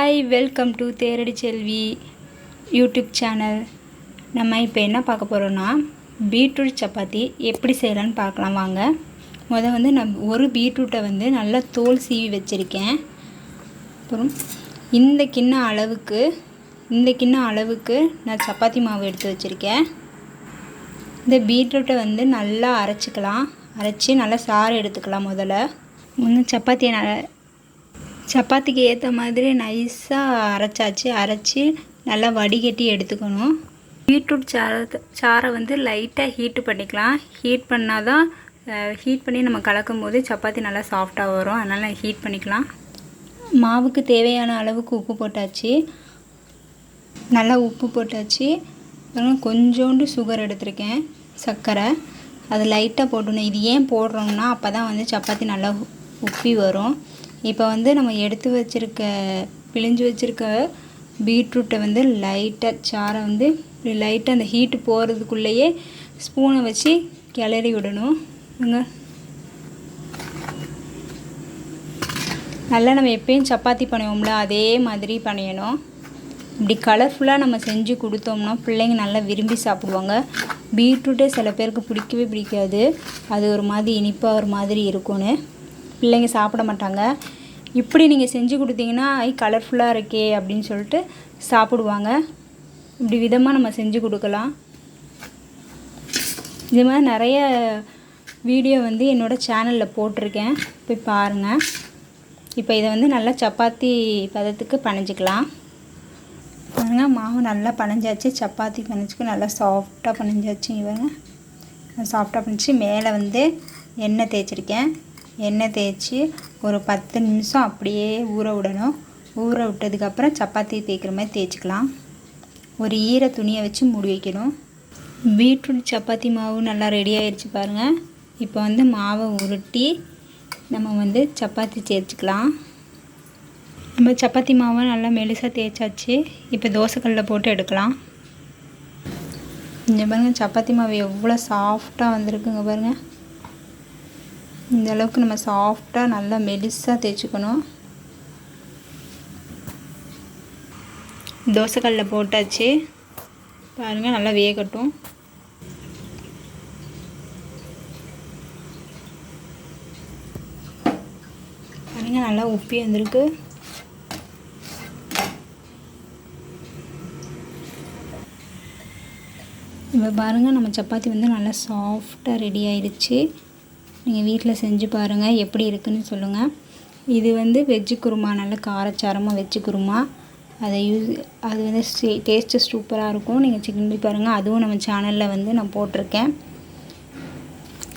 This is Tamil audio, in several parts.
Hi, welcome to Theradi Selvi YouTube channel. நம்ம இப்போ என்ன பார்க்க போகிறோன்னா, பீட்ரூட் சப்பாத்தி எப்படி செய்யலான்னு பார்க்கலாம் வாங்க. வந்து நான் ஒரு பீட்ரூட்டை வந்து நல்லா தோல் சீவி வச்சுருக்கேன். அப்புறம் இந்த கிண்ண அளவுக்கு நான் சப்பாத்தி மாவு எடுத்து வச்சுருக்கேன். இந்த பீட்ரூட்டை வந்து நல்லா அரைச்சி நல்லா சாறு எடுத்துக்கலாம். முதல்ல சப்பாத்திக்கு ஏற்ற மாதிரி நைஸாக அரைச்சி நல்லா வடிகட்டி எடுத்துக்கணும். பீட்ரூட் சாறை வந்து லைட்டாக ஹீட் பண்ணிக்கலாம். ஹீட் பண்ணி நம்ம கலக்கும் போது சப்பாத்தி நல்லா சாஃப்டாக வரும். அதனால் ஹீட் பண்ணிக்கலாம். மாவுக்கு தேவையான அளவுக்கு உப்பு போட்டாச்சு. நல்லா உப்பு போட்டாச்சு. கொஞ்சோண்டு சுகர் எடுத்திருக்கேன், சர்க்கரை. அது லைட்டாக போடணும். இது ஏன் போடுறோம்னா அப்போ தான் வந்து சப்பாத்தி நல்லா உப்பி வரும். இப்போ வந்து நம்ம பிழிஞ்சு வச்சுருக்க பீட்ரூட்டை வந்து லைட்டாக சாறை வந்து லைட்டாக அந்த ஹீட்டு போகிறதுக்குள்ளேயே ஸ்பூனை வச்சு கிளறி விடணும். நல்லா நம்ம எப்பயும் சப்பாத்தி பண்ணுவோம்ல, அதே மாதிரி பண்ணிடணும். இப்படி கலர்ஃபுல்லாக நம்ம செஞ்சு கொடுத்தோம்னா பிள்ளைங்க நல்லா விரும்பி சாப்பிடுவாங்க. பீட்ரூட்டே சில பேருக்கு பிடிக்கவே பிடிக்காது. அது ஒரு மாதிரி இனிப்பாக ஒரு மாதிரி இருக்கும்னு பிள்ளைங்க சாப்பிட மாட்டாங்க. இப்படி நீங்கள் செஞ்சு கொடுத்தீங்கன்னா கலர்ஃபுல்லாக இருக்கே அப்படின்னு சொல்லிட்டு சாப்பிடுவாங்க. இப்படி விதமாக நம்ம செஞ்சு கொடுக்கலாம். இது மாதிரி நிறைய வீடியோ வந்து என்னோடய சேனலில் போட்டிருக்கேன், போய் பாருங்கள். இப்போ இதை வந்து நல்லா சப்பாத்தி பதத்துக்கு பனைஞ்சிக்கலாம். பாருங்கள், மாவு நல்லா பனைஞ்சாச்சு. சப்பாத்தி பனைஞ்சுக்கு நல்லா சாஃப்டாக பனைஞ்சாச்சு. இவங்க சாஃப்டாக பனைச்சி மேலே வந்து எண்ணெய் தேய்ச்சிருக்கேன். எண்ணெய் தேய்ச்சி ஒரு 10 நிமிஷம் அப்படியே ஊற விடணும். ஊற விட்டதுக்கப்புறம் சப்பாத்தி தேய்க்கிற மாதிரி தேய்ச்சிக்கலாம். ஒரு ஈர துணியை வச்சு மூடி வைக்கணும். பீட்ரூட் சப்பாத்தி மாவு நல்லா ரெடி ஆகிடுச்சு பாருங்கள். இப்போ வந்து மாவை உருட்டி நம்ம வந்து சப்பாத்தி தேய்ச்சிக்கலாம். நம்ம சப்பாத்தி மாவை நல்லா மெலிசாக தேய்ச்சாச்சு. இப்போ தோசைக்கல்லில் போட்டு எடுக்கலாம். இங்கே பாருங்கள், சப்பாத்தி மாவு எவ்வளோ சாஃப்டாக வந்திருக்குங்க பாருங்கள். இந்த அளவுக்கு நம்ம சாஃப்டாக நல்லா மெலிசாக தேய்ச்சிக்கணும். தோசைக்கல்லில் போட்டாச்சு பாருங்கள், நல்லா வேகட்டும். பாருங்கள், நல்லா உப்பி வந்திருக்கு. இப்போ பாருங்கள், நம்ம சப்பாத்தி வந்து நல்லா சாஃப்டாக ரெடி ஆயிடுச்சு. நீங்கள் வீட்டில் செஞ்சு பாருங்கள், எப்படி இருக்குன்னு சொல்லுங்கள். இது வந்து வெஜ்ஜு குருமா, நல்ல காரச்சாரமாக வெஜ்ஜு குருமா. அது வந்து டேஸ்ட்டு சூப்பராக இருக்கும். நீங்கள் செஞ்சு பாருங்கள். அதுவும் நம்ம சேனலில் வந்து நான் போட்டிருக்கேன்.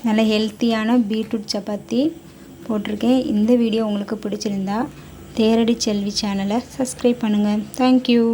நல்ல ஹெல்த்தியான பீட்ரூட் சப்பாத்தி போட்டிருக்கேன். இந்த வீடியோ உங்களுக்கு பிடிச்சிருந்தா தேரடி செல்வி சேனலை சப்ஸ்கிரைப் பண்ணுங்கள். தேங்க்யூ.